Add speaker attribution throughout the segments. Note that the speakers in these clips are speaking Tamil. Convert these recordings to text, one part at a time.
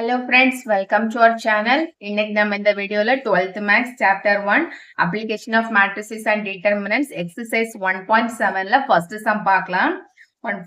Speaker 1: Hello friends, welcome to our channel. இன்னைக்கு நம்ம இந்த வீடியோல 12th Maths Chapter 1 Application of Matrices and Determinants Exercise 1.7ல first sum பார்க்கலாம்.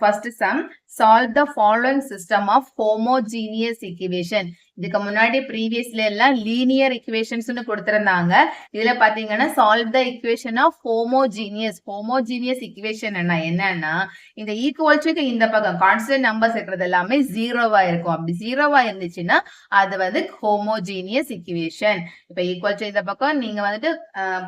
Speaker 1: First sum, solve the following system of homogeneous equation. இதுக்கு முன்னாடி ப்ரீவியஸ்ல எல்லாம் லீனியர் ஈக்குவேஷன்ஸ்னு கொடுத்திருந்தாங்க. இதுல பாத்தீங்கன்னா solve the equation of homogeneous equation என்னன்னா இந்த ஈக்குவல்ஸுக்கு இந்த பக்கம் கான்ஸ்டன்ட் நம்பர்ஸ் இருக்கிறது எல்லாமே ஜீரோவா இருக்கும். அப்படி ஜீரோவா இருந்துச்சுன்னா அது வந்து ஹோமோஜீனியஸ் ஈக்குவேஷன். இப்ப ஈக்குவல் இந்த பக்கம் நீங்க வந்துட்டு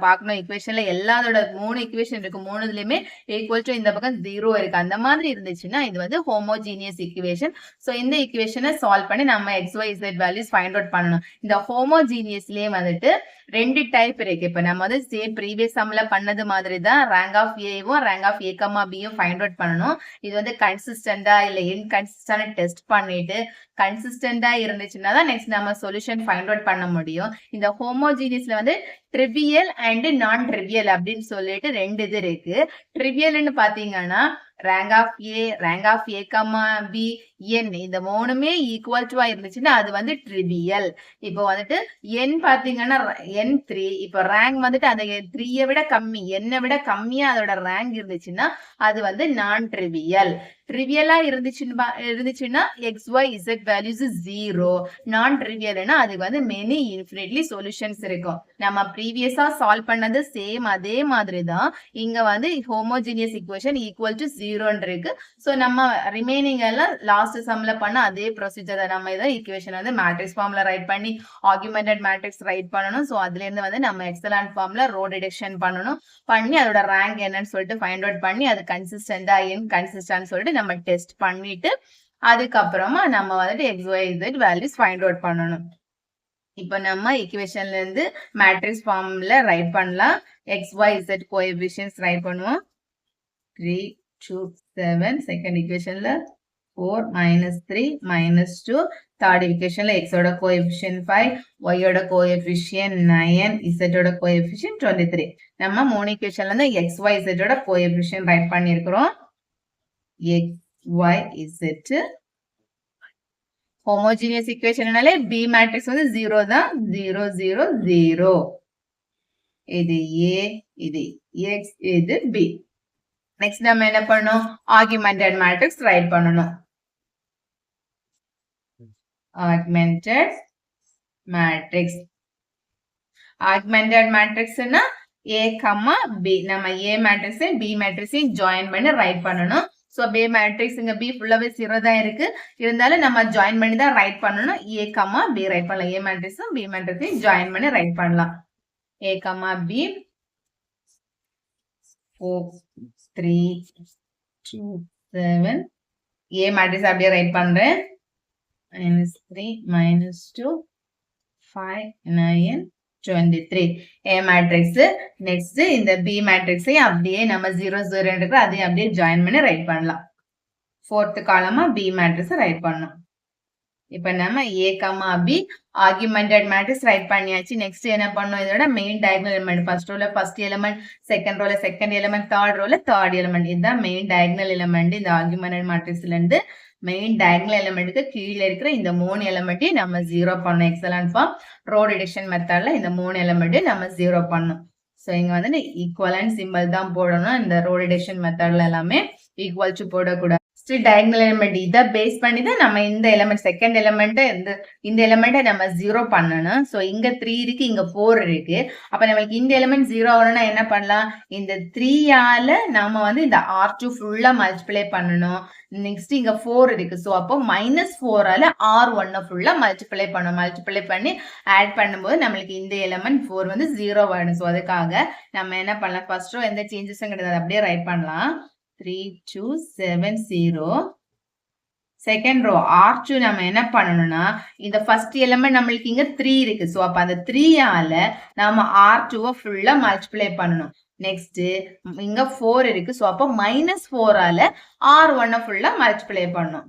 Speaker 1: பார்க்கணும், ஈக்குவேஷன்ல எல்லாத்தோட 3 ஈக்குவேஷன் இருக்கு, 3லயுமே ஈக்குவல் இந்த பக்கம் ஜீரோ இருக்கு. அந்த மாதிரி இருந்துச்சுன்னா இது வந்து ஹோமோஜீனியஸ் ஈக்குவேஷன். சோ இந்த ஈக்குவேஷனை சால்வ் பண்ணி நம்ம XYZ values find out பண்ணணும். இந்த ஹோமோஜீனியஸ்லயே வந்துட்டு ரெண்டு டைப் இருக்கு. இப்ப நம்ம வந்து சேம் ப்ரீவியஸ் சம்ல பண்ணது மாதிரி தான் ரேங்க் ஆஃப் ஏவும் ரேங்க் ஆஃப் A, Bயும் ஃபைண்ட் அவுட் பண்ணணும். இது வந்து கன்சிஸ்டண்டா இல்ல இன்கன்சிஸ்டன்ட் டெஸ்ட் பண்ணிட்டு கன்சிஸ்டண்டா இருந்துச்சுன்னா தான் நெக்ஸ்ட் நம்ம சொல்யூஷன் ஃபைண்ட் அவுட் பண்ண முடியும். இந்த ஹோமோஜீனியஸ்ல வந்து ட்ரிவியல் அண்ட் நான் ட்ரிவியல் அப்படின்னு சொல்லிட்டு ரெண்டு இது இருக்கு. ட்ரிவியல்னு பாத்தீங்கன்னா rank of A, B, N இந்த மூணுமே ஈக்குவல் டு இருந்துச்சுன்னா அது வந்து ட்ரிவியல். இப்போ வந்துட்டு N பாத்தீங்கன்னா N3, இப்போ ரேங்க் வந்துட்டு அந்த 3 விட கம்மி, N விட கம்மியா அதோட ரேங்க் இருந்துச்சுன்னா அது வந்து நான் ட்ரிவியல். ட்ரிவியலா இருந்துச்சுன்னா XYZ வேல்யூஸ் 0. நான் ட்ரிவியல்னா அதுக்கு வந்து மெனி இன்ஃபினிட்லி சொல்யூஷன்ஸ் இருக்கும். நம்ம ப்ரீவியஸா சால்வ் பண்ணது சேம் அதே மாதிரி தான் இங்க வந்து ஹோமோஜீனியஸ் ஈக்குவேஷன் ஈக்குவல் டு 0 இருக்கு. சோ நம்ம ரிமைனிங் எல்லாம் லாஸ்ட் சம்ல பண்ண அதே ப்ரொசீஜர் தான். நம்ம இதை ஈக்குவேஷன் வந்து மேட்ரிக்ஸ் ஃபார்ம்ல ரைட் பண்ணி ஆகுமெண்டட் மேட்ரிக்ஸ் ரைட் பண்ணணும். சோ அதுல இருந்து வந்து நம்ம எக்ஸலன்ட் ஃபார்ம்ல ரோ டிடக்ஷன் பண்ணி அதோட ரேங்க் என்னன்னு சொல்லிட்டு ஃபைண்ட் அவுட் பண்ணி அது கன்சிஸ்டண்டா இன்கன்சிஸ்டன்ட் சொல்லிட்டு நம்ம டெஸ்ட் பண்ணிட்டு அதுக்கப்புறமா நம்ம வந்துட்டு XYZ வேல்யூஸ் ஃபைண்ட் அவுட் பண்ணணும். இப்ப நம்ம ஈக்குவேஷன்ல இருந்து மேட்ரிக்ஸ் ஃபார்ம்ல ரைட் பண்ணலாம். XYZ கோஎஃபிஷியன்ட்ஸ் ரைட் பண்ணுவோம். 3, 2, 7. செகண்ட் ஈக்குவேஷன்ல 4 -3 -2. தேர்ட் ஈக்குவேஷன்ல x ஓட கோஎஃபிஷியன்ட் 5, y ஓட கோஎஃபிஷியன்ட் 9, z ஓட கோஎஃபிஷியன்ட் 23. நம்ம மூணு ஈக்குவேஷன்ல இருந்து XYZ ஓட கோஎஃபிஷியன்ட் ரைட் பண்ணியிருக்கிறோம். XYZ ஹோமோஜீனியஸ் ஈக்குவேஷன்னாலே B மேட்ரிக்ஸ் வந்து 0 தான். 0 0 0. இது A, இது X, இது B. நெக்ஸ்ட் நம்ம என்ன பண்ணணும், ஆகுமெண்டட் மேட்ரிக்ஸ் ரைட் பண்ணணும். ஆகுமெண்டட் மேட்ரிக்ஸ்னா A, B. நம்ம A மேட்ரிக்ஸ் B மேட்ரிக்ஸையும் ஜாயின் பண்ணி ரைட் பண்ணணும். சோ B மேட்ரிக்ஸ் இங்க B ஃபுல்லாவே 0 தான் இருக்கு, இருந்தாலும் நம்ம ஜாயின் பண்ணி தான் ரைட் பண்ணணும். A, B ரைட் பண்ணலாம். A மேட்ரிக்ஸும் B மேட்ரிக்ஸையும் ஜாயின் பண்ணி ரைட் பண்ணலாம். A, B 4 3 2 7. A மேட்ரிக்ஸ் அப்படியே ரைட் பண்றேன். -3 -2 5 9 23. A matrix. நெக்ஸ்ட் இந்த B மேட்ரிக்ஸை அப்படியே நம்ம 0 0 இருக்கு, அதையும் அப்படியே ஜாயின் பண்ணி ரைட் பண்ணலாம். ஃபோர்த் காலமா B மேட்ரிக்ஸ் ரைட் பண்ணணும். இப்ப நம்ம A, B augmented matrix write பண்ணியாச்சு. நெக்ஸ்ட் என்ன பண்ணணும், இதோட மெயின் டயகனல் எலிமெண்ட். ஃபர்ஸ்ட் ரோல ஃபர்ஸ்ட் எலிமெண்ட், செகண்ட் ரோல செகண்ட் எலிமெண்ட், தேர்ட் ரோல தேர்ட் எலிமெண்ட். இதுதான் மெயின் டயகனல் எலிமெண்ட். இந்த ஆகுமெண்டட் மேட்ரிக்ஸ்ல இருந்து மெயின் டயகனல் எலிமெண்ட்டுக்கு கீழே இருக்கிற இந்த 3 எலிமெண்ட்டையும் நம்ம 0 பண்ணணும். எக்ஸலன்ட் ஃபார்ம் ரோ டிடக்ஷன் மெத்தட்ல இந்த 3 எலிமெண்ட்டையும் நம்ம 0 பண்ணணும். சோ இங்க வந்து ஈக்குவலன்ட் சிம்பிள் தான் போடணும். இந்த ரோ டிடக்ஷன் மெத்தட்ல எல்லாமே ஈக்குவல் டு போடக்கூடாது. டயகனல் எலிமெண்ட் இதை பேஸ் பண்ணி தான் நம்ம இந்த எலிமெண்ட் செகண்ட் எலிமெண்ட் இந்த எலிமெண்ட்டை நம்ம 0 பண்ணணும். சோ இங்க 3 இருக்கு, இங்க 4 இருக்கு. அப்ப நம்மளுக்கு இந்த எலிமெண்ட் 0 ஆகணும்னா என்ன பண்ணலாம், இந்த 3ஆல நம்ம வந்து இந்த R2 ஃபுல்லா மல்டிப்ளை பண்ணணும். நெக்ஸ்ட் இங்க 4 இருக்கு, சோ அப்போ -4ஆல R1 ஃபுல்லா மல்டிப்ளை பண்ணணும். மல்டிப்ளை பண்ணி ஆட் பண்ணும்போது நம்மளுக்கு இந்த எலிமெண்ட் 4 வந்து 0 ஆயிடும். சோ அதுக்காக நம்ம என்ன பண்ணலாம், ஃபர்ஸ்ட் ரோ எந்த சேஞ்சஸும் கிடையாது, அப்படியே ரைட் பண்ணலாம். 3 2 7 0. செகண்ட் ரோ R2 நம்ம என்ன பண்ணணும்னா இந்த ஃபர்ஸ்ட் எலிமெண்ட் நம்மளுக்கு இங்க 3 இருக்கு, சோ அப்ப அந்த 3ஆல நாம R2 ஃபுல்லா மல்டிப்ளை பண்ணணும். நெக்ஸ்ட் இங்க 4 இருக்கு, சோ அப்ப -4ஆல R1 ஃபுல்லா மல்டிப்ளை பண்ணணும்.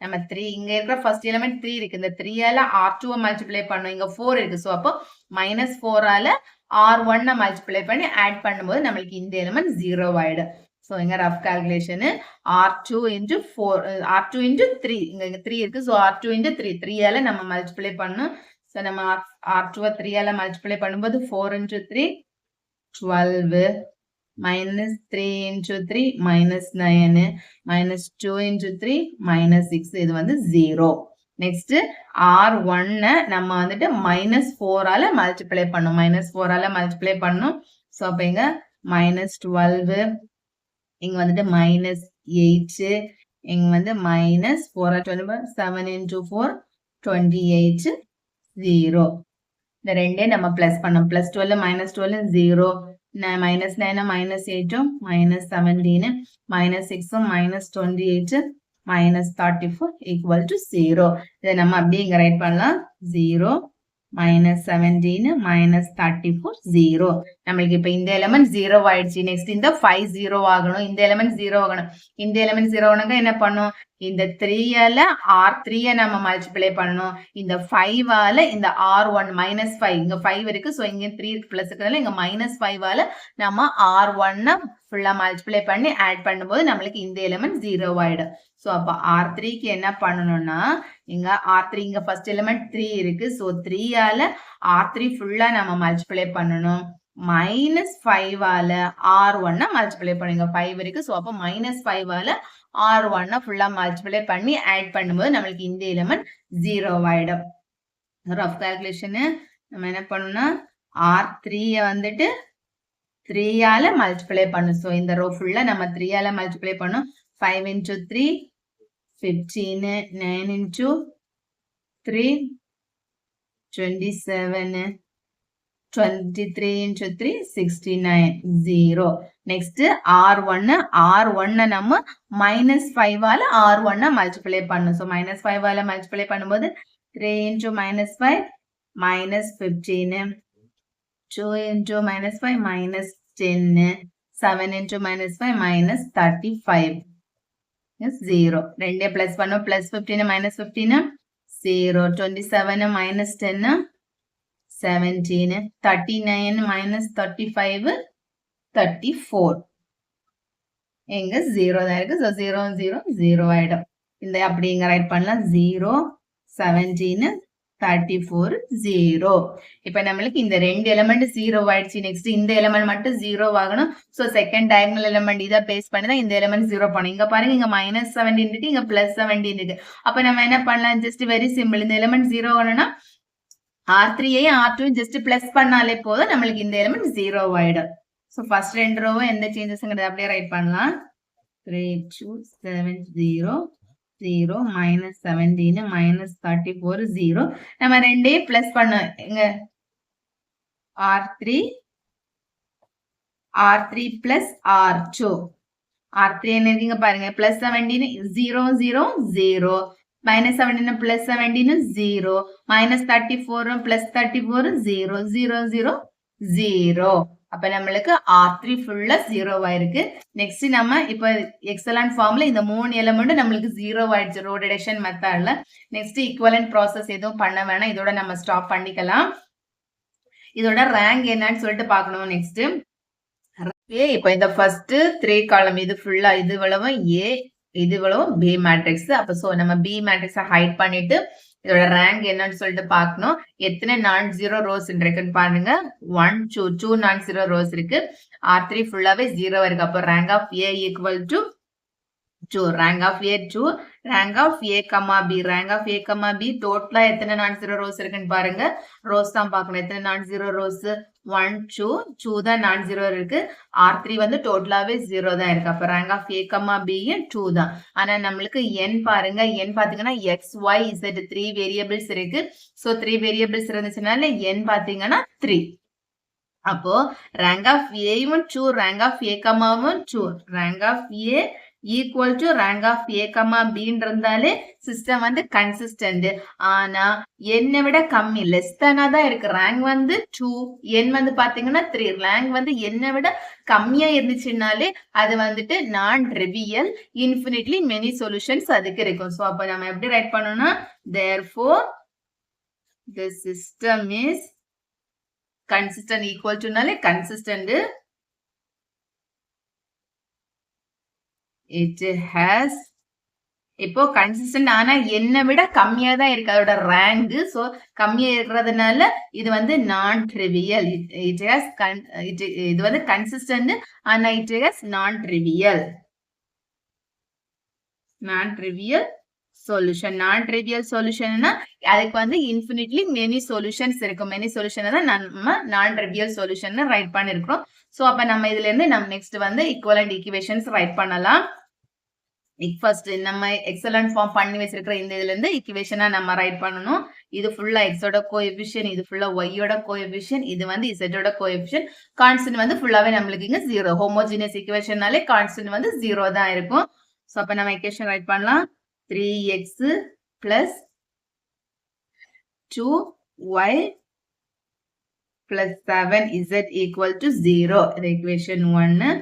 Speaker 1: நம்ம 3 இங்க இருக்கிற ஃபர்ஸ்ட் எலிமெண்ட் 3 இருக்கு, இந்த 3ஆல R2 மல்டிப்ளை பண்ணணும். இங்க 4 இருக்கு, சோ அப்போ -4ஆல R1 மல்டிப்ளை பண்ணி ஆட் பண்ணும்போது நம்மளுக்கு இந்த எலிமெண்ட் 0 ஆயிடும். ஸோ இங்க rough calculation R2 into 4 R2 into 3 இங்க 3 இருக்கு. ஸோ R2 into 3 3ஆல நம்ம மல்டிப்ளை பண்ணணும். ஸோ நம்ம R2 3ஆல மல்டிப்ளை பண்ணும்போது 4 into 3 12 minus 3 into 3 minus 9 minus 2 into 3 minus 6 இது வந்து 0. நெக்ஸ்ட் R1 நம்ம வந்துட்டு minus 4ஆல மல்டிப்ளை பண்ணும். minus 4ஆல மல்டிப்ளை பண்ணும். ஸோ அப்ப இங்க minus 12 இங்க வந்துட்டு minus 8 இங்க வந்து minus 4 7 into 4 28 0. இந்த ரெண்டே நம்ம பிளஸ் பண்ணோம். plus 12 minus 12 0 minus 9 minus 8 minus 17 minus 6 minus 28 minus 34 equal to 0. இதை நம்ம அப்படியே இங்க ரைட் பண்ணலாம். 0 minus 17 minus 34 0. நம்மளுக்கு இப்ப இந்த எலிமெண்ட் 0 ஆயிடுச்சு. நெக்ஸ்ட் இந்த 5 0 ஆகணும். இந்த எலிமெண்ட் 0 ஆகணும். இந்த எலிமெண்ட் 0 ஆகணுங்க என்ன பண்ணும்? இந்த 3ஆல R3 நம்ம மல்டிப்ளை பண்ணணும். இந்த 5ஆல இந்த R1 minus 5 இங்க 5 இருக்கு. சோ இங்க 3 பிளஸ் இருக்கிறதுனால இங்க minus 5ஆல நம்ம R1 ஃபுல்லா மல்டிப்ளை பண்ணி ஆட் பண்ணும்போது நம்மளுக்கு இந்த எலிமெண்ட் 0 ஆயிடும். சோ அப்ப R3க்கு என்ன பண்ணணும்னா இங்க R3 இங்க ஃபர்ஸ்ட் எலிமெண்ட் 3 இருக்கு. சோ 3ஆல R3 ஃபுல்லா நம்ம மல்டிப்ளை பண்ணணும். minus 5ஆல R1 மல்டிப்ளை பண்ணுங்க. 5 இருக்கு. சோ அப்ப minus 5ஆல R1 ஃபுல்லா மல்டிப்ளை பண்ணி ஆட் பண்ணும்போது நம்மளுக்கு இந்த எலிமெண்ட் 0 ஆயிடும். ரஃப் கால்குலேஷன் நம்ம என்ன பண்ணணும்னா R3 வந்துட்டு 3ஆல மல்டிப்ளை பண்ணும். சோ இந்த ரோ ஃபுல்லா நம்ம 3ஆல மல்டிப்ளை பண்ணும். 5 into 3 15 9 into 3 27 23 into 3 69 0. Next R1 நம்ம minus 5ஆல R1 மல்டிப்ளை பண்ணும். சோ minus 5ஆல மல்டிப்ளை பண்ணும்போது 3 into minus 5 minus 15 2 into minus 5 minus 10 7 into minus 5 minus 35 is 0. ரெண்டே பிளஸ் பண்ணும். plus 15 minus 15 0. 27 minus 10 17 39 minus 35 34. எங்க 0 தான் இருக்கு. so 0 0 0 ஆயிடும். இந்த அப்படி இங்க ரைட் பண்ணலாம். 0 17 34 0. இப்ப நம்மளுக்கு இந்த ரெண்டு எலிமெண்ட் 0 ஆயிடுச்சு. நெக்ஸ்ட் இந்த எலிமெண்ட் மட்டும் 0 ஆகணும். சோ செகண்ட் டயகனல் எலிமெண்ட் இத பேஸ் பண்ணி தான் இந்த எலிமெண்ட் 0 பண்ணும். இங்க பாருங்க இங்க -17 இருக்கு, இங்க +17 இருக்கு. அப்ப நம்ம என்ன பண்ணலாம்? Just very simple. இந்த எலிமெண்ட் 0 ஆகணும்னா R3 ஐயும் R2 ஜஸ்ட் பிளஸ் பண்ணாலே போதும். நம்மளுக்கு இந்த எலிமெண்ட் 0 ஆயிடும். சோ ஃபர்ஸ்ட் ரெண்டு ரோவை எந்த சேஞ்சஸ்ங்கறத அப்படியே ரைட் பண்ணலாம். 3 2 7 0 0 minus 17 minus 34 0. நம்ம ரெண்டே பிளஸ் பண்ணோம். இங்க R3 plus R2. R3 என்ன இருக்குங்க பாருங்க. plus 17 0 0 0 minus 17 plus 17 0 minus 34 plus 34 0 0 0 0. அப்ப நம்மளுக்கு R3 ஃபுல்லா 0 ஆயிருக்கு. நெக்ஸ்ட் நம்ம இப்ப எக்ஸலன்ட் ஃபார்ம்ல இந்த மூணு எலிமெண்ட் நம்மளுக்கு 0 ஆயிடுச்சு ரோ டிடக்ஷன் மெத்தட்ல. நெக்ஸ்ட் ஈக்குவலன்ட் ப்ராசஸ் எதுவும் பண்ண வேணாம். இதோட நம்ம ஸ்டாப் பண்ணிக்கலாம். இதோட ரேங்க் என்னன்னு சொல்லிட்டு பார்க்கணும். நெக்ஸ்ட் இப்ப இந்த ஃபர்ஸ்ட் 3 காலம் இது ஃபுல்லா இது இவ்வளவு A இது இவ்வளவு B மேட்ரிக்ஸ். அப்ப சோ நம்ம B மேட்ரிக்ஸ ஹைட் பண்ணிட்டு இதோட ரேங்க் என்னன்னு சொல்லிட்டு பார்க்கணும். எத்தனை நான் ஜீரோ ரோஸ் இருக்குன்னு பாருங்க. 1 2 நான் ஜீரோ ரோஸ் இருக்கு. R3 ஃபுல்லாவே 0 இருக்கு. அப்போ rank of A equal to 2. Rank of A 2. Rank of A, B. Rank of A, B டோட்டலா எத்தனை நான் ஜீரோ ரோஸ் இருக்குன்னு பாருங்க. ரோஸ் தான் பார்க்கணும். எத்தனை நான் ஜீரோ ரோஸ்? 1 2 தான் நான் ஜீரோ இருக்கு. R3 வந்து டோட்டலாவே 0 தான் இருக்கு. அப்ப ரேங்க் ஆஃப் A, B 2 தான். ஆனா நம்மளுக்கு n பாருங்க. n பாத்தீங்கன்னா x y z 3 வேரியபிள்ஸ் இருக்கு. சோ 3 வேரியபிள்ஸ் இருந்துச்சுனால n பாத்தீங்கன்னா 3. அப்போ rank of A 2, rank of A, 2. Rank of A equal to rank of A, B இருந்தாலே சிஸ்டம் வந்து கன்சிஸ்டன்ட். ஆனா என்னை விட கம்மி லெஸ் தானா தான் இருக்கு. ரேங்க் வந்து 2, n வந்து பாத்தீங்கன்னா 3. ரேங்க் வந்து என்னை விட கம்மியா இருந்துச்சுனாலே அது வந்துட்டு நான் ட்ரிவியல். இன்ஃபினிட்லி மெனி சொல்யூஷன்ஸ் அதுக்கு இருக்கும். ஸோ அப்ப நம்ம எப்படி ரைட் பண்ணோம்னா therefore the system is consistent. Equal டுனாலே கன்சிஸ்டன்ட். it has இப்போ கன்சிஸ்டன்ட் ஆனா என்ன விட கம்மியா தான் இருக்கு அதோட ரேங்க். சோ கம்மியா இருக்கிறதுனால இது வந்து நான் ட்ரிவியல். இது வந்து கன்சிஸ்டன்ட் ஆனா இட் ஹஸ் நான் ட்ரிவியல் சொல்யூஷன். நான் ட்ரிவியல் சொல்யூஷன்னா அதுக்கு வந்து இன்ஃபினிட்லி மெனி சொல்யூஷன்ஸ் இருக்கும். மெனி சொல்யூஷன் தான் நம்ம நான் ட்ரிவியல் சொல்யூஷன் ரைட் பண்ணிருக்கோம். சோ அப்ப நம்ம இதுல இருந்து நம்ம நெக்ஸ்ட் வந்து ஈக்குவலன்ட் ஈக்குவேஷன்ஸ் ரைட் பண்ணலாம். ஃபர்ஸ்ட் நம்ம எக்ஸலன்ட் ஃபார்ம் பண்ணி வச்சிருக்கிற இந்த இதுல இருந்து ஈக்குவேஷனா நம்ம ரைட் பண்ணணும். இது ஃபுல்லா எக்ஸோட கோஎஃபிஷியன்ட், இது ஃபுல்லா ஒய்யோட கோஎஃபிஷியன்ட், இது வந்து இசட்டோட கோஎஃபிஷியன்ட். கான்ஸ்டன்ட் வந்து ஃபுல்லாவே நம்மளுக்கு இங்க 0. ஹோமோஜினியஸ் ஈக்குவேஷன்னாலே கான்ஸ்டன்ட் வந்து 0 தான் இருக்கும். சோ அப்ப நம்ம ஈக்குவேஷன் ரைட் பண்ணலாம். 3x plus 2y plus 7z equal to 0. இது equation 1.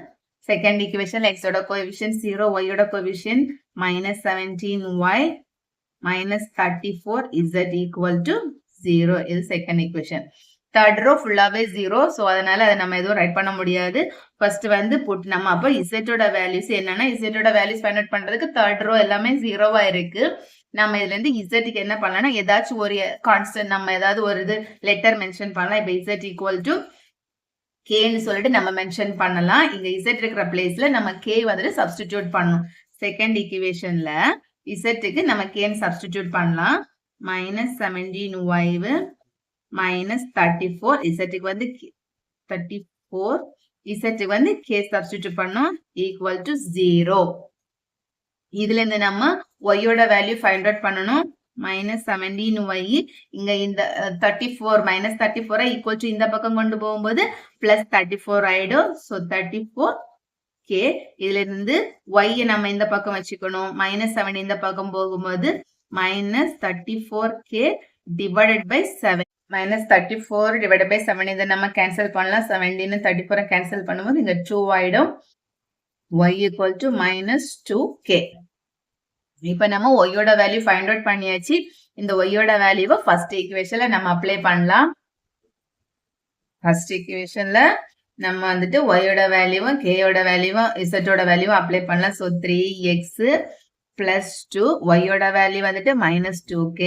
Speaker 1: Second equation, x oda coefficient 0, y oda coefficient minus 17y minus 34z equal to 0. இது second equation. Third row full-ஆவே 0. So அதனால அதை நம்ம எதுவும் ரைட் பண்ண முடியாது. ஃபர்ஸ்ட் வந்து புட் நம்ம அப்போ இசட்டோட வேல்யூஸ் என்னன்னா இசட்டோட வேல்யூஸ் ஃபைண்ட் அவுட் பண்றதுக்கு தேர்ட் ரோ எல்லாமே 0வா இருக்கு. நம்ம இதுல இருந்து இசட்டுக்கு என்ன பண்ணலாம்னா ஏதாச்சும் ஒரு கான்ஸ்டன்ட் நம்ம ஏதாவது ஒரு இது லெட்டர் மென்ஷன் பண்ணலாம். இப்போ இசட் ஈக்குவல் டு கேன்னு சொல்லிட்டு நம்ம மென்ஷன் பண்ணலாம். இங்க இசட் இருக்கிற பிளேஸ்ல நம்ம கே வந்துட்டு சப்ஸ்டிடியூட் பண்ணணும். செகண்ட் ஈக்குவேஷன்ல இசட்டுக்கு நம்ம கேன்னு சப்ஸ்டிடியூட் பண்ணலாம். மைனஸ் 17y மைனஸ் 34 இசட்டுக்கு வந்து 34 இசட்டுக்கு வந்து கே சப்ஸ்டிடியூட் பண்ணோம் ஈக்குவல் டு 0. இதுல இருந்து நம்ம ஒய்யோட வேல்யூ ஃபைண்ட் அவுட் பண்ணணும். மைனஸ் 17y இங்க இந்த 34 மைனஸ் 34 ஈக்குவல் டு இந்த பக்கம் கொண்டு போகும்போது பிளஸ் 34 ஆயிடும். ஸோ 34k இதுல இருந்து y நம்ம இந்த பக்கம் வச்சுக்கணும். மைனஸ் 7 இந்த பக்கம் போகும்போது minus 34k divided by 7. Minus 34 divided by 7 இதை நம்ம கேன்சல் பண்ணலாம். 17 34 கேன்சல் பண்ணும்போது இங்க 2 ஆயிடும். y equal to minus 2k. இப்ப நம்ம ஒய்யோட வேல்யூ ஃபைண்ட் அவுட் பண்ணியாச்சு. இந்த ஒய்யோட வேல்யூவை ஃபர்ஸ்ட் ஈக்குவேஷன்ல நம்ம அப்ளை பண்ணலாம். ஃபர்ஸ்ட் ஈக்குவேஷன்ல நம்ம வந்துட்டு ஒய்யோட வேல்யூவும் கேயோட வேல்யூவும் இசட்டோட வேல்யூவும் அப்ளை பண்ணலாம். ஸோ 3x பிளஸ் 2 ஒய்யோட வேல்யூ வந்துட்டு மைனஸ் 2k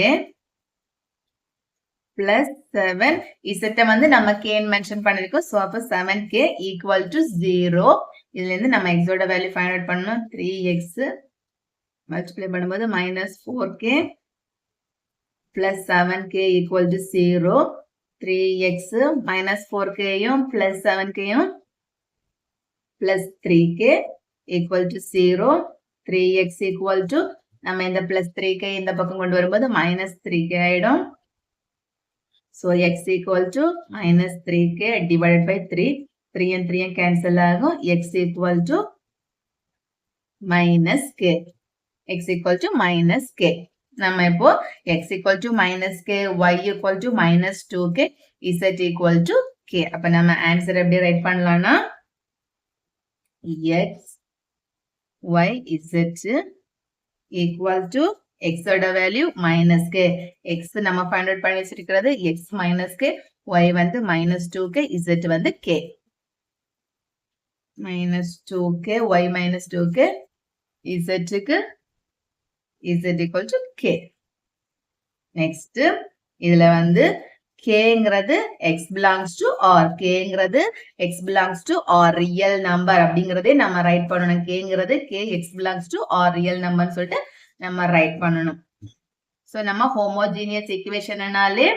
Speaker 1: பிளஸ் 7 இசட்டை வந்து நம்ம கேன்னு மென்ஷன் பண்ணிருக்கோம். ஸோ அப்போ 7k ஈக்குவல் டு 0. இதுல இருந்து நம்ம எக்ஸோட வேல்யூ ஃபைண்ட் அவுட் பண்ணணும். 3x மல்டிப்ளை பண்ணும்போது minus 4k plus 7k equal to 0. 3x minus 4kயும் பிளஸ் 7kயும் plus 3k equal to 0. 3x equal to நம்ம இந்த பிளஸ் 3k இந்த பக்கம் கொண்டு வரும்போது மைனஸ் 3k ஆயிடும். So x equal to minus 3k divided by 3. 3 and 3 cancel ஆகும். x equal to minus k. x equal to minus k. நம்ம இப்போ x equal to minus k, y equal to minus 2k, z equal to k. அப்ப நம்ம ஆன்சர் எப்படி ரைட் பண்ணலாம்னா x, y, z equal to x ஓட வேல்யூ minus k. x நம்ம ஃபைண்ட் அவுட் பண்ணி வச்சிருக்கிறது x minus k, y வந்து minus 2k, z வந்து k. minus 2k, y minus 2k, z க்கு z equal to k. Next, இதுல வந்து kங்கிறது x belongs to r. kங்கிறது x belongs to r real number அப்படிங்கறதே நம்ம ரைட் பண்ணணும். kங்கிறது k x belongs to r real number சொல்லிட்டு நம்ம ரைட் பண்ணணும். So நம்ம homogeneous equationனாலே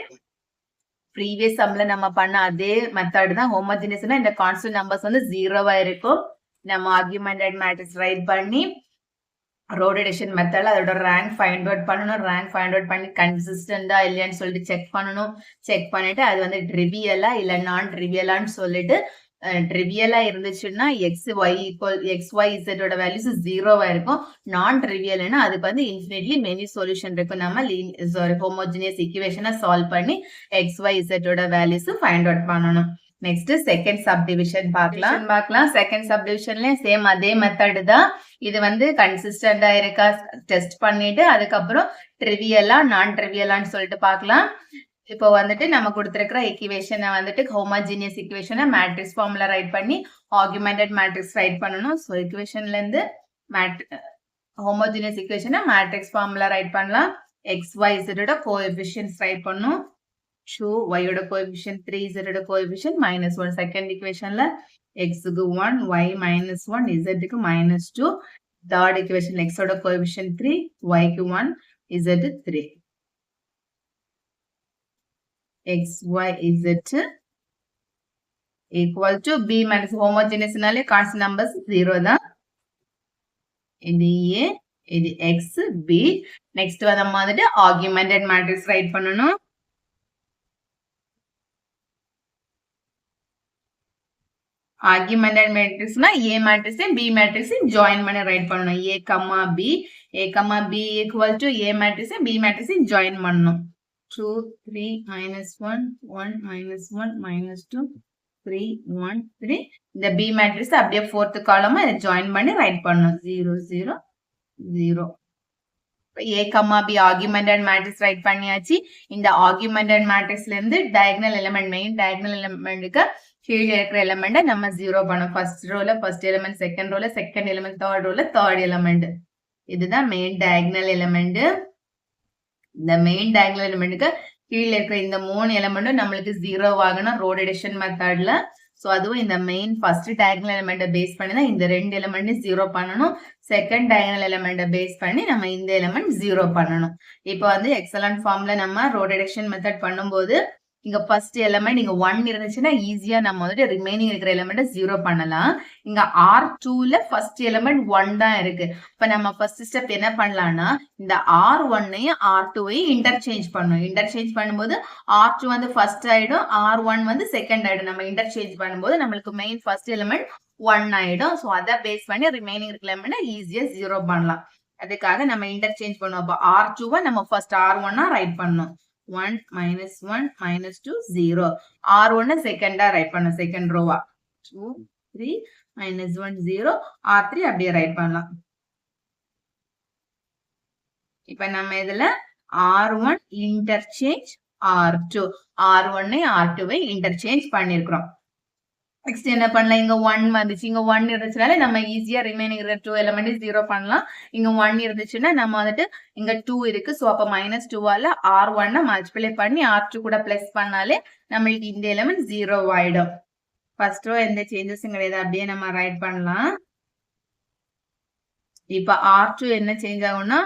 Speaker 1: previous sumல நம்ம பண்ண அதே மெத்தட் தான். homogeneousனா இந்த கான்ஸ்டன்ட் நம்பர்ஸ் வந்து 0வா இருக்கும். நம்ம ஆர்குமெண்டட் மேட்ரிக்ஸ் ரைட் பண்ணி row reduction மெத்தட்ல அதோட ரேங்க் ஃபைண்ட் அவுட் பண்ணணும். ரேங்க் ஃபைண்ட் அவுட் பண்ணி கன்சிஸ்டண்டா இல்லையான்னு சொல்லிட்டு செக் பண்ணணும். செக் பண்ணிட்டு அது வந்து ட்ரிவியலா இல்ல நான் ட்ரிவியலான்னு சொல்லிட்டு ட்ரிவியலா இருந்துச்சுன்னா எக்ஸ் ஒய் இசட்டோட வேல்யூஸ் 0வா இருக்கும். நான் ட்ரிவியல்னா அதுக்கு வந்து இன்ஃபினிட்லி மெனி சொல்யூஷன் இருக்கும். நம்ம ஹோமோஜினியஸ் ஈக்குவேஷனை சால்வ் பண்ணி எக்ஸ் ஒய் இசட்டோட வேல்யூஸ் ஃபைண்ட் அவுட் பண்ணணும். நெக்ஸ்ட் செகண்ட் சப்டிவிஷன் பார்க்கலாம். செகண்ட் சப்டிவிஷன்ல சேம் அதே மெத்தட் தான். இது வந்து கன்சிஸ்டண்டா இருக்கா டெஸ்ட் பண்ணிட்டு அதுக்கப்புறம் ட்ரிவியலா நான் ட்ரிவியலான்னு சொல்லிட்டு பார்க்கலாம். இப்போ வந்துட்டு நம்ம கொடுத்துருக்கிற ஈக்குவேஷனை வந்துட்டு ஹோமோஜினியஸ் ஈக்குவேஷனை மேட்ரிக்ஸ் ஃபார்ம்ல ரைட் பண்ணி ஆர்குமெண்டட் மேட்ரிக்ஸ் ரைட் பண்ணணும். ஸோ ஈக்குவேஷன்ல இருந்து homogeneous equation matrix formula right பண்ணலாம். xy z கோஎஃபிஷியன்ட்ஸ் ரைட் பண்ணும். 2 y ஓட கோஎஃபிஷியன்ட் 3 z ஓட கோஎஃபிஷியன்ட் -1 செகண்ட் ஈக்குவேஷன்ல x க்கு 1 y -1 z க்கு -2 தேர்ட் ஈக்குவேஷன் x ஓட கோஎஃபிஷியன்ட் 3 y க்கு 1 z 3 x y z equal to b minus homogeneous நாலே கான்ஸ்டன்ட் நம்பர்ஸ் 0 தான். இது a இது x b நெக்ஸ்ட் நம்ம வந்துட்டு ஆகுமெண்டட் மேட்ரிக்ஸ் ரைட் பண்ணனும். ஆகுமெண்டட் மேட்ரிக்ஸ்னா a மேட்ரிக்ஸையும் b மேட்ரிக்ஸையும் ஜாயின் பண்ணி ரைட் பண்ணனும். a b equal to a மேட்ரிக்ஸையும் b மேட்ரிக்ஸையும் ஜாயின் பண்ணனும். 2 3 -1 1 -1 -2 3 1 3 இந்த b மேட்ரிக்ஸ் அப்படியே fourth காலம் இத ஜாயின் பண்ணி ரைட் பண்ணனும். 0 0 0 a b augmented matrix write பண்ணியாச்சு. இந்த ஆகுமெண்டட் மேட்ரிக்ஸ்ல இருந்து டயகனல் எலிமெண்ட் மெயின் டயகனல் எலிமெண்ட்க்கு கீழ இருக்கிற எலிமெண்ட நம்ம 0 பண்ணோம். ஃபர்ஸ்ட் ரோல ஃபர்ஸ்ட் எலிமெண்ட், செகண்ட் ரோல செகண்ட் எலிமெண்ட், தேர்ட் ரோல தேர்ட் எலிமெண்ட். இதுதான் மெயின் டயகனல் எலிமெண்ட். இந்த மெயின் டயகனல் எலிமெண்ட்க்கு கீழ இருக்கிற இந்த மூணு எலிமெண்ட்டும் நம்மளுக்கு 0 ஆகணும் ரோட் அடிஷன் மெத்தட்ல. சோ அதுவும் இந்த மெயின் ஃபர்ஸ்ட் டயகனல் எலிமெண்ட பேஸ் பண்ணி தான் இந்த ரெண்டு எலிமெண்ட்டையும் 0 பண்ணனும். செகண்ட் டயகனல் எலிமெண்ட பேஸ் பண்ணி நம்ம இந்த எலிமெண்ட் 0 பண்ணனும். இப்போ வந்து எக்ஸலன்ட் ஃபார்ம்ல நம்ம ரோட் அடிஷன் மெத்தட் பண்ணும்போது இங்க ஃபர்ஸ்ட் எலிமெண்ட் இங்க 1 இருந்துச்சுன்னா ஈஸியா நம்ம வந்து ரிமைனிங் இருக்கிற எலிமெண்ட 0 பண்ணலாம். இங்க R2ல ஃபர்ஸ்ட் எலிமெண்ட் 1 தான் இருக்கு. அப்ப நம்ம ஃபர்ஸ்ட் ஸ்டெப் என்ன பண்ணலாம்னா இந்த R1ஐயும் R2ஐயும் இன்டர்சேஞ்ச் பண்ணனும். இன்டர்சேஞ்ச் பண்ணும்போது R2 வந்து ஃபர்ஸ்ட் ஆயிடும், R1 வந்து செகண்ட் ஆயிடும். நம்ம இன்டர்சேஞ்ச் பண்ணும்போது நம்மளுக்கு மெயின் ஃபர்ஸ்ட் எலிமெண்ட் 1 ஆயிடும். சோ அத பேஸ் பண்ணி ரிமைனிங் இருக்கிற எலிமெண்ட ஈஸியா 0 பண்ணலாம். அதுக்காக நம்ம இன்டர்சேஞ்ச் பண்ணுவோம். அப்ப R2வை நம்ம ஃபர்ஸ்ட் R1ஆ ரைட் பண்ணனும். 1 -1 -2 0 R1 செகண்டா ரைட் பண்ண செகண்ட் ரோவா 2 3 -1 0 R3 அப்படியே ரைட் பண்ணலாம். இப்போ நம்ம இதுல R1 interchange R2 R1 R2 interchange பண்ணிருக்கோம். நெக்ஸ்ட் என்ன பண்ணலாம், இங்க 1 வந்துச்சு, இங்க 1 இருந்துச்சுனால நம்ம ஈஸியா ரிமைனிங் 2 எலிமெண்ட் 0 பண்ணலாம். இங்க 1 இருந்துச்சுன்னா நம்ம வந்துட்டு இங்க 2 இருக்கு. சோ அப்ப -2ஆல R1 மல்டிப்ளை பண்ணி R2 கூட பிளஸ் பண்ணாலே நம்மளுக்கு இந்த எலிமெண்ட் 0 ஆயிடும். ஃபர்ஸ்ட் ரோ எந்த சேஞ்சஸும் கிடையாது, அப்படியே நம்ம ரைட் பண்ணலாம். இப்ப R2 என்ன சேஞ்ச் ஆகும்னா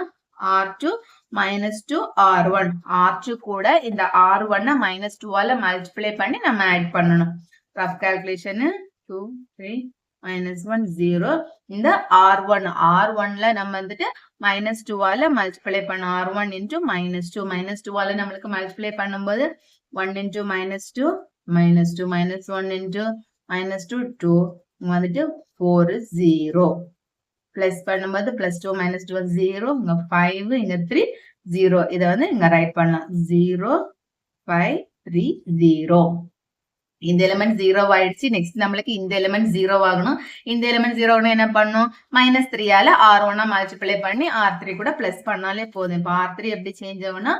Speaker 1: R2 -2 R1 R2 கூட இந்த R1 -2ஆல மல்டிப்ளை பண்ணி நம்ம ஆட் பண்ணணும். ரஃப் கால்குலேஷன் 2 3 -1 0 இந்த R1ல நம்ம வந்துட்டு -2ஆல மல்டிப்ளை பண்ண R1 into -2 -2ஆல நம்மளுக்கு மல்டிப்ளை பண்ணும்போது 1 into -2 -2 -1 into -2 2 வந்துட்டு 4 0 பிளஸ் பண்ணும்போது +2 -2 0 இங்க 5 இங்க 3 0 இத வந்து இங்க ரைட் பண்ணலாம். 0 5 3 0 இந்த எலிமெண்ட் 0 ஆயிடுச்சு. நெக்ஸ்ட் நம்மளுக்கு இந்த எலிமெண்ட் 0 ஆகணும். இந்த எலிமெண்ட் 0 ஆகணும் என்ன பண்ணும், -3ஆல R1 மல்டிப்ளை பண்ணி R3 கூட பிளஸ் பண்ணாலே போதும். இப்போ R3 எப்படி சேஞ்ச் ஆகும்னா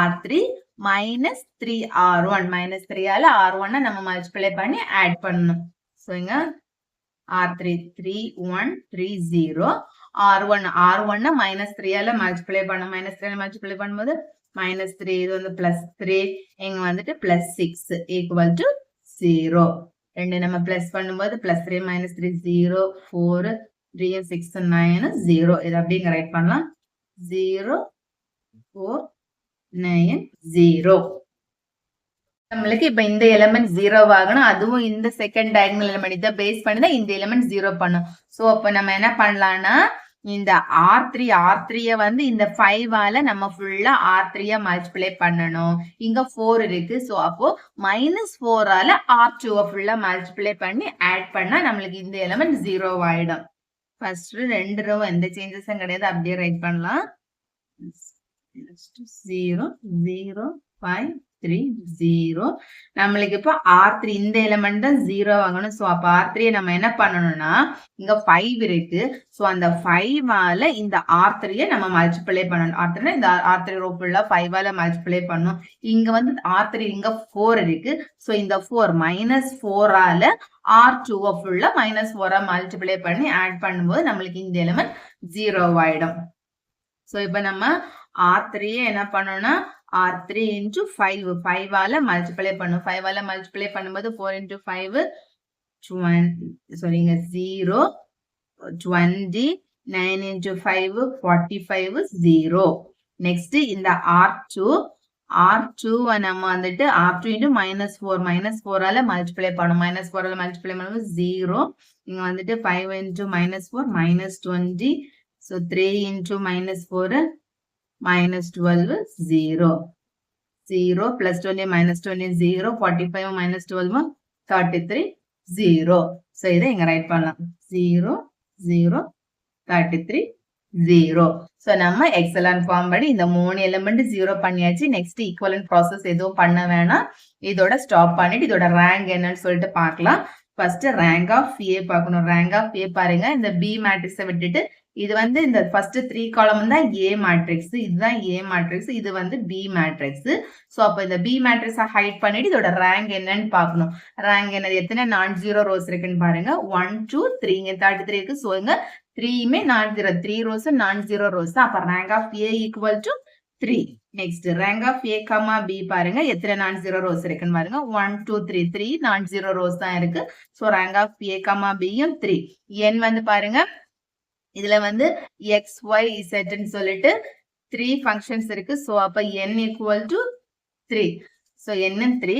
Speaker 1: R3 -3 R1 -3ஆல R1 நம்ம மல்டிப்ளை பண்ணி ஆட் பண்ணணும். சோ இங்க R3 3 1 3 0 R1 -3ஆல மல்டிப்ளை பண்ண -3ஆல மல்டிப்ளை பண்ணும்போது -3 இது வந்து +3 இங்க வந்துட்டு +6 equal to 0 ரெண்டு நம்ம பிளஸ் பண்ணும்போது +3 -3 0 4 3 6 9 0 இத அப்படியே ரைட் பண்ணலாம். 0 4 9 0 நம்மளுக்கு இப்ப இந்த எலிமெண்ட் 0 ஆகணும். அதுவும் இந்த செகண்ட் டயகனல் எலிமெண்ட் இத பேஸ் பண்ணி தான் இந்த எலிமெண்ட் 0 பண்ணும். சோ அப்ப நம்ம என்ன பண்ணலாம்னா இந்த R3 வந்து இந்த 5ஆல நம்ம ஃபுல்லா R3 மல்டிப்ளை பண்ணனும். இங்க 4 இருக்கு. சோ அப்போ -4ஆல R2 ஃபுல்லா மல்டிப்ளை பண்ணி ஆட் பண்ணா நம்மளுக்கு இந்த எலிமெண்ட் 0 ஆயிடும். ஃபர்ஸ்ட் ரெண்டு ரோ எந்த சேஞ்சஸும் கிடையாது, அப்படியே ரைட் பண்ணலாம். 0 0 5 3 0. நம்மளுக்கு இப்போ R3 இந்த எலிமெண்ட் தான் 0 வாங்கணும். ஸோ அப்போ R3 நம்ம என்ன பண்ணணும்னா இங்க 5 இருக்கு. ஸோ அந்த 5ஆல இந்த R3 நம்ம மல்டிப்ளை பண்ணணும். R3 இந்த R3 ரோ ஃபுல்லா 5ஆல மல்டிப்ளை பண்ணணும். இங்க வந்து R3 இங்க 4 இருக்கு. ஸோ இந்த 4 -4ஆல R2 ஃபுல்லா -4ஆ மல்டிப்ளை பண்ணி ஆட் பண்ணும்போது நம்மளுக்கு இந்த எலிமெண்ட் 0 ஆயிடும். ஸோ இப்போ நம்ம R3 என்ன பண்ணோம்னா R3 into 5 5ஆல மல்டிப்ளை பண்ணும். 5ஆல மல்டிப்ளை பண்ணும்போது 4 into 5 சொல்லுங்க 0 20 9 into 5 45 0. நெக்ஸ்ட் இந்த R2 நம்ம வந்துட்டு R2 into -4ஆல மல்டிப்ளை பண்ணும். -4ஆல மல்டிப்ளை பண்ணும்போது 0. இங்க வந்துட்டு 5 into -4 -20. So 3 into -4 -12 0. 0 plus 20 -20 0. 45 -12 33 0. So இதை இங்க ரைட் பண்ணலாம். 0 0 33 0. So நம்ம எக்ஸலன்ட் ஃபார்ம் படி இந்த 3 எலிமெண்ட் 0 பண்ணியாச்சு. நெக்ஸ்ட் ஈக்குவலன்ட் ப்ராசஸ் எதுவும் பண்ண வேணாம். இதோட ஸ்டாப் பண்ணிட்டு இதோட ரேங்க் என்னன்னு சொல்லிட்டு பார்க்கலாம். ஃபர்ஸ்ட் ரேங்க் ஆஃப் ஏ பார்க்கணும். ரேங்க் ஆஃப் ஏ பாருங்க. இந்த பி மேட்ரிக்ஸை விட்டுட்டு இது வந்து இந்த ஃபர்ஸ்ட் 3 காலம் தான் ஏ மேட்ரிக்ஸ். இதுதான் ஏ மேட்ரிக்ஸ். இது வந்து பி மேட்ரிக்ஸ். ஸோ அப்போ இந்த பி மேட்ரிக்ஸை ஹைட் பண்ணிட்டு இதோட ரேங்க் என்னன்னு பார்க்கணும். ரேங்க் என்னது, எத்தனை நான் ஜீரோ ரோஸ் இருக்குன்னு பாருங்க. 1 2 3 இங்க 33 இருக்கு. ஸோ இங்க 3மே non zero, 3 rows non zero rows தான். அப்போ rank of A equal to 3. Next rank of A comma B பாருங்க. எத்தனை நான் ஜீரோ ரோஸ் இருக்குன்னு பாருங்க. 1 2 3 3 நான் ஜீரோ ரோஸ் தான் இருக்கு. So rank of A comma பியும் 3. என் வந்து பாருங்க, இதுல வந்து x y z ன்னு சொல்லிட்டு 3 ஃபங்க்ஷன்ஸ் இருக்கு. சோ அப்ப n equal to 3. So n 3.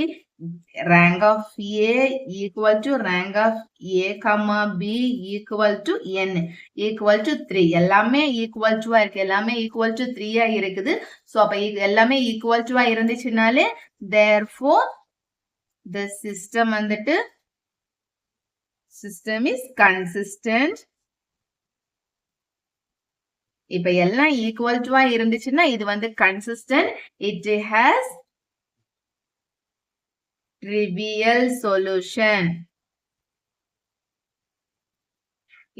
Speaker 1: rank of a equal to rank of a comma b equal to n equal to 3. எல்லாமே equal to இருக்கு. எல்லாமே equal to 3 இருக்குது. சோ அப்ப எல்லாமே equal to இருந்துச்சுனாலே therefore the system வந்துட்டு system is consistent. இப்ப எல்லாம் ஈக்குவல் டுவா இருந்துச்சுன்னா இது வந்து consistent. It has trivial solution.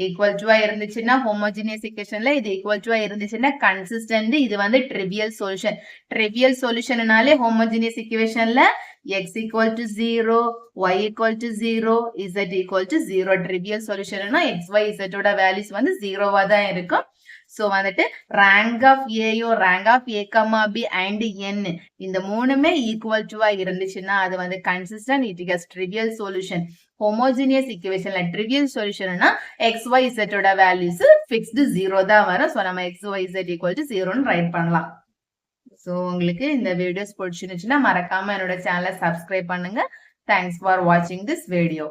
Speaker 1: Equal டுவா இருந்துச்சுன்னா ஹோமோஜினியஸ் ஈக்குவேஷன்ல இது ஈக்குவல் டுவா இருந்துச்சுன்னா கன்சிஸ்டன்ட். இது வந்து ட்ரிவியல் சொல்யூஷன். ட்ரிவியல் சொல்யூஷன்னாலே ஹோமோஜினியஸ் ஈக்குவேஷன்ல x equal to 0, y equal to 0, z equal to 0. Trivial சொல்யூஷன்னா x, y, z ஓட வேல்யூஸ் வந்து 0வா தான் இருக்கும். சோ வந்துட்டு rank of a rank of a, b and n இந்த மூணுமே equal to இருந்துச்சுன்னா அது வந்து consistent. it has trivial solution. homogeneous equationல trivial solutionனா x, y, z ஓட values fixed 0 தான் வரும். சோ நம்ம x, y, z equal to 0 ன்னு ரைட் பண்ணலாம். சோ உங்களுக்கு இந்த வீடியோஸ் பிடிச்சிருந்துச்சுன்னா மறக்காம என்னோட சேனலை சப்ஸ்கிரைப் பண்ணுங்க. Thanks for watching this video.